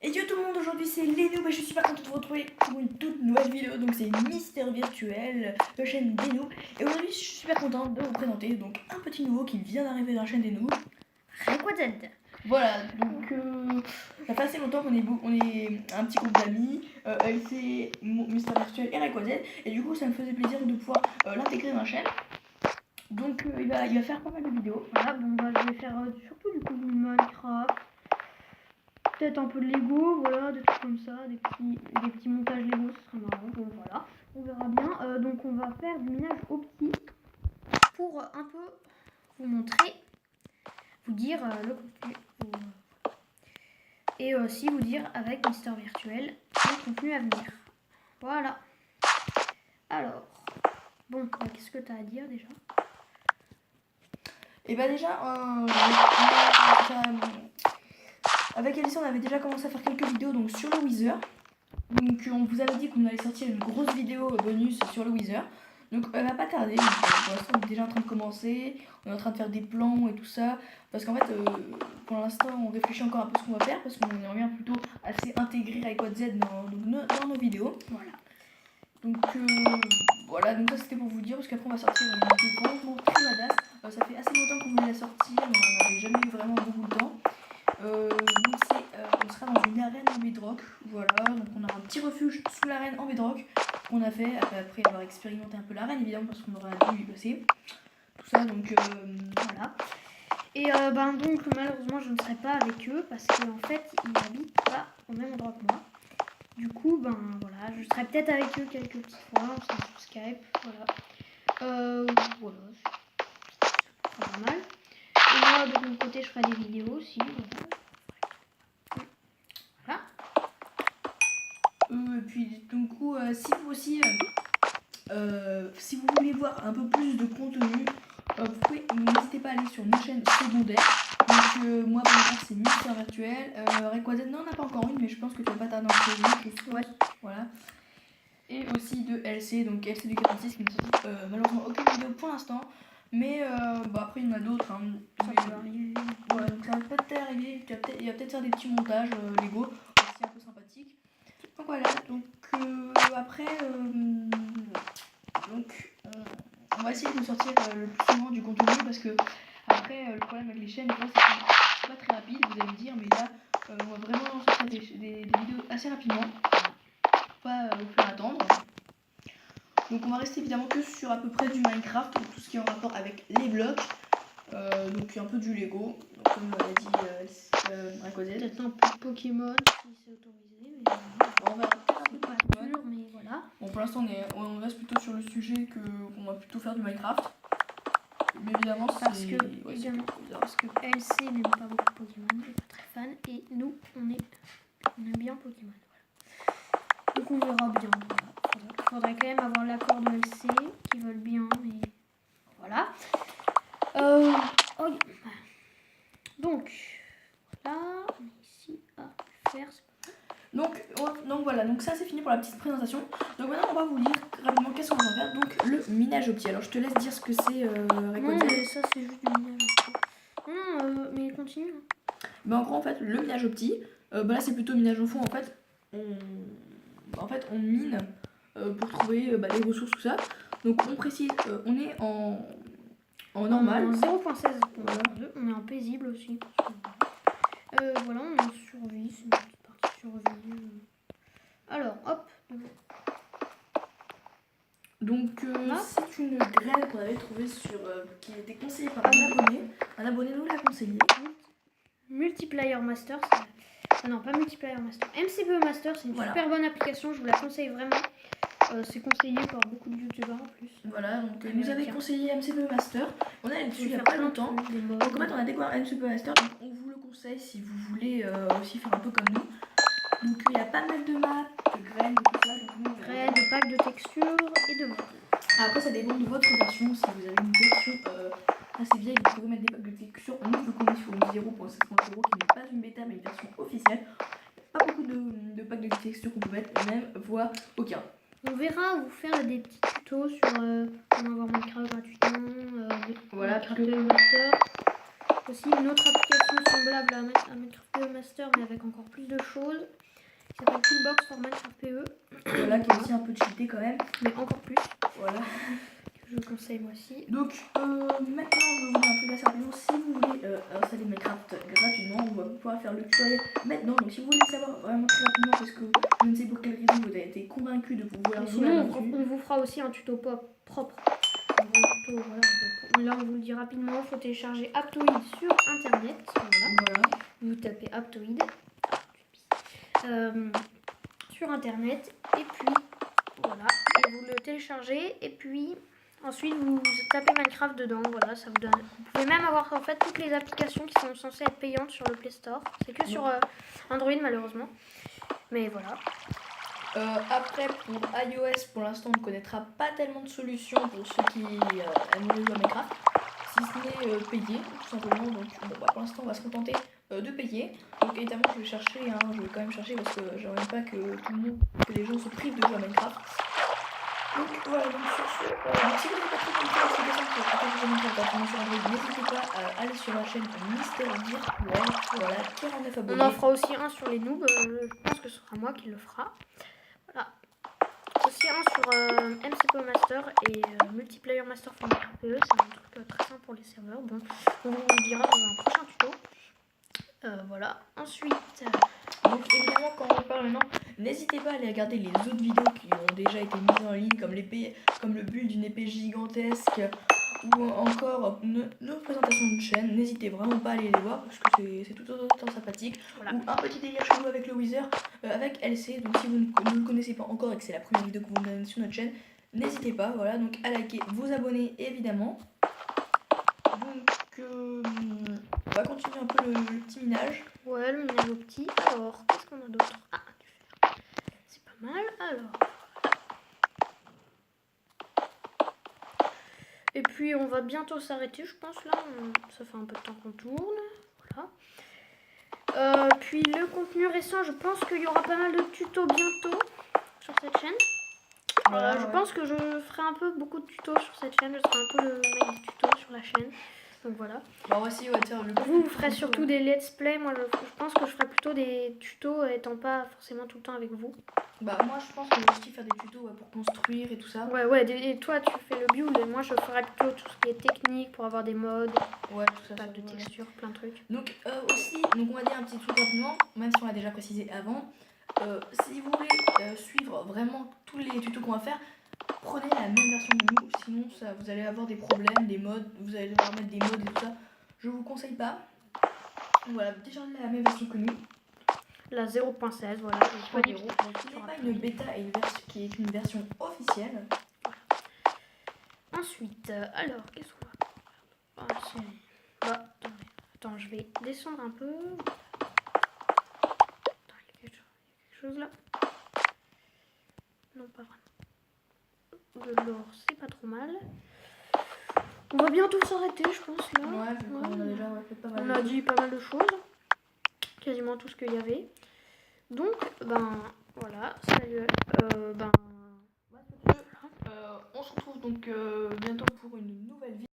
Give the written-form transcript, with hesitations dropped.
Et yo tout le monde, aujourd'hui c'est Lénou, je suis super content de vous retrouver pour une toute nouvelle vidéo. Donc c'est Mister Virtuel, la chaîne des noobs. Et aujourd'hui je suis super content de vous présenter donc un petit nouveau qui vient d'arriver dans la chaîne des noobs, Rayquaza. Voilà, donc ça fait assez longtemps qu'on est un petit groupe d'amis, LC, Mister Virtuel et Rayquaza. Et du coup ça me faisait plaisir de pouvoir l'intégrer dans la chaîne. Donc il va faire pas mal de vidéos. Voilà, bon bah je vais faire surtout du coup du Minecraft. Peut-être un peu de Lego, voilà, des trucs comme ça, des petits montages Lego, ce serait marrant, bon voilà, on verra bien. Donc on va faire du minage optique pour un peu vous montrer, vous dire le contenu, et aussi vous dire avec Mister Virtuel le contenu à venir. Voilà. Alors, bon, qu'est-ce que tu as à dire déjà? Et bah déjà, avec Alice on avait déjà commencé à faire quelques vidéos donc, sur le Wither. Donc on vous avait dit qu'on allait sortir une grosse vidéo bonus sur le Wither. Donc elle va pas tarder, pour l'instant on est déjà en train de commencer, on est en train de faire des plans et tout ça. Parce qu'en fait pour l'instant on réfléchit encore un peu ce qu'on va faire parce qu'on aimerait bien plutôt assez intégrer Rayquaza dans nos vidéos. Voilà. Donc voilà, donc ça c'était pour vous dire parce qu'après on va sortir une vidéo vraiment très badass. Ça fait assez longtemps qu'on voulait la sortir mais on n'avait jamais eu vraiment beaucoup de temps. Donc on sera dans une arène en bedrock, voilà, donc on aura un petit refuge sous l'arène en bedrock qu'on a fait après avoir expérimenté un peu l'arène évidemment parce qu'on aura dû y passer, tout ça, donc voilà. Et donc malheureusement je ne serai pas avec eux parce qu'en fait ils n'habitent pas au même endroit que moi. Du coup voilà, je serai peut-être avec eux quelques petites fois, on sera sur Skype, voilà. Voilà, c'est pas mal. Et moi de mon côté je ferai des vidéos aussi, voilà. Et puis du coup si vous aussi si vous voulez voir un peu plus de contenu, n'hésitez pas à aller sur nos chaînes secondaires. Donc moi pour ma part c'est Mister Virtuel, Rayquaza n'en a pas encore une mais je pense que tu vas pas tarder en trouver une, Ouais. Voilà. Et aussi de LC, donc LC du 46 qui ne sortit malheureusement aucune vidéo pour l'instant. Mais après il y en a d'autres. Hein, ça peut arriver. Ouais, donc ça va peut-être arriver, il va peut-être faire des petits montages Lego, aussi un peu sympathiques. Donc voilà, donc après, on va essayer de sortir le plus souvent du contenu parce que après le problème avec les chaînes, c'est que c'est pas très rapide, vous allez me dire, mais là on va vraiment sortir des vidéos assez rapidement, pas vous faire attendre. Donc on va rester évidemment que sur à peu près du Minecraft, tout ce qui est en rapport avec les blocs, donc un peu du Lego, donc, comme l'a dit Rayquaza. Peut-être un peu de Pokémon si c'est autorisé, mais on va peut-être un peu de Pokémon. sûr, mais voilà. Bon pour l'instant on reste plutôt sur le sujet qu'on va plutôt faire du Minecraft. Mais évidemment parce que LC n'aime pas beaucoup Pokémon, il n'est pas très fan, et nous on aime bien Pokémon. Voilà. Donc on verra bien. Voilà. Il faudrait quand même avoir l'accord de LC qui veulent bien, mais voilà. Donc là on est ici à faire. Donc voilà, donc ça c'est fini pour la petite présentation. Donc maintenant on va vous dire rapidement qu'est-ce qu'on va faire. Donc le minage optique. Alors je te laisse dire ce que c'est Rayquaza. Non mais ça c'est juste du minage optique. Non mais continue. Bah en gros en fait le minage optique, là c'est plutôt minage au fond en fait. On mine pour trouver les ressources tout ça. Donc on précise, on est en normal. 0.16, on est en paisible aussi. Voilà, on est en survie, c'est une petite partie survie. Alors, hop. Donc c'est une graine qu'on avait trouvée qui était conseillée par un abonné. Un abonné nous l'a conseillé. Multiplayer Master, non pas Multiplayer Master. MCPE Master, c'est une super bonne application, je vous la conseille vraiment. C'est conseillé par beaucoup de youtubeurs en plus. Voilà, donc nous avait conseillé MCPE Master. On a dessus il n'y a pas longtemps. Donc en fait on a découvert MCPE Master, donc on vous le conseille si vous voulez aussi faire un peu comme nous. Donc il y a pas mal de maps, de graines, de tout ça. Graines, de packs de textures et de modes. Après ça dépend de votre version, si vous avez une version assez vieille, vous pouvez mettre des packs de textures. Nous qu'on est sur une 0.7.0 qui n'est pas une bêta mais une version officielle. Pas beaucoup de packs de textures qu'on peut mettre, même voire aucun. On verra vous faire des petits tutos sur comment avoir Minecraft gratuitement, voilà, Minecraft Master. Aussi une autre application semblable à Minecraft Master mais avec encore plus de choses. qui s'appelle Toolbox for Minecraft PE. Voilà, qui est aussi un peu cheaté quand même. Mais encore plus. Voilà. Que je conseille moi aussi. Donc maintenant, je vais vous montrer un truc assez rapidement. Si vous voulez installer Minecraft gratuitement, on va pouvoir faire le tutoriel maintenant. Donc si vous voulez savoir vraiment très rapidement, parce que je ne sais pour quelle raison vous avez été convaincu de pouvoir jouer Sinon, là-dessus. on vous fera aussi un tuto propre. Un vrai tuto, voilà. Donc, là, on vous le dit rapidement. Il faut télécharger Aptoide sur internet. Voilà. Vous tapez Aptoide sur internet. Et puis, voilà. Et vous le téléchargez. Et puis, ensuite, vous tapez Minecraft dedans. Voilà, ça vous donne. Vous pouvez même avoir en fait toutes les applications qui sont censées être payantes sur le Play Store. C'est que sur Android, malheureusement. Mais voilà. Après, pour iOS, pour l'instant, on ne connaîtra pas tellement de solutions pour ceux qui aiment jouer à Minecraft, si ce n'est payer, tout simplement. Donc, bon, bah, pour l'instant, on va se contenter de payer. Donc, évidemment, je vais quand même chercher parce que j'aimerais pas que les gens se privent de jouer à Minecraft. Donc, voilà, donc sur ce, si vous n'avez pas trop compris l'explication pour partager Minecraft sur Android, n'hésitez pas à aller sur la chaîne Mister Virtuel, voilà, 49 abonnés. On en fera aussi un sur les noobs, je pense que ce sera moi qui le fera. Voilà. Aussi un sur MCP Master et Multiplayer Master for PE, c'est un truc très simple pour les serveurs. Bon, on vous le dira dans un prochain tuto. Voilà. Ensuite, donc évidemment, quand on parle maintenant, n'hésitez pas à aller regarder les autres vidéos qui ont déjà été mises en ligne, comme le build d'une épée gigantesque ou encore nos présentations de chaîne. N'hésitez vraiment pas à aller les voir parce que c'est tout autant sympathique. voilà. Ou un petit délire chelou avec le Wither, avec LC. Donc si vous ne le connaissez pas encore et que c'est la première vidéo que vous donnez sur notre chaîne, n'hésitez pas, voilà, donc à liker, vous abonner évidemment. Donc on va continuer un peu le petit minage. Ouais, le minage au petit. Alors, qu'est-ce qu'on a d'autre? Ah, du fer. C'est pas mal. Alors. Et puis on va bientôt s'arrêter, je pense là. Ça fait un peu de temps qu'on tourne. Voilà. Puis le contenu récent, je pense qu'il y aura pas mal de tutos bientôt sur cette chaîne. Voilà, je pense que je ferai un peu beaucoup de tutos sur cette chaîne. Je serai un peu le mec des tutos sur la chaîne. Donc voilà. Bah aussi, ouais, faire le vous ferez surtout des let's play. Moi je pense que je ferai plutôt des tutos étant pas forcément tout le temps avec vous. Bah moi je pense que je vais aussi faire des tutos pour construire et tout ça. Ouais, et toi tu fais le build et moi je ferai plutôt tout ce qui est technique pour avoir des modes, ouais, tout ça, de textures, plein de trucs. Donc aussi, donc on va dire un petit truc rapidement, même si on l'a déjà précisé avant. Si vous voulez suivre vraiment tous les tutos qu'on va faire, prenez la même version que nous, sinon ça, vous allez avoir des problèmes, des modes, vous allez devoir mettre des modes et tout ça. Je vous conseille pas. Voilà, téléchargez la même version que nous. La 0.16, voilà. Qui n'est pas une bêta et qui est une version officielle. Ensuite, alors, qu'est-ce qu'on va attends, je vais descendre un peu. Attends, il y a quelque chose là. Non, pas vraiment. De l'or, c'est pas trop mal. On va bientôt s'arrêter, je pense, là. Ouais, on a déjà fait pas mal. On a dit pas mal de choses. Quasiment tout ce qu'il y avait. Donc, ben, voilà. Salut. On se retrouve donc bientôt pour une nouvelle vidéo.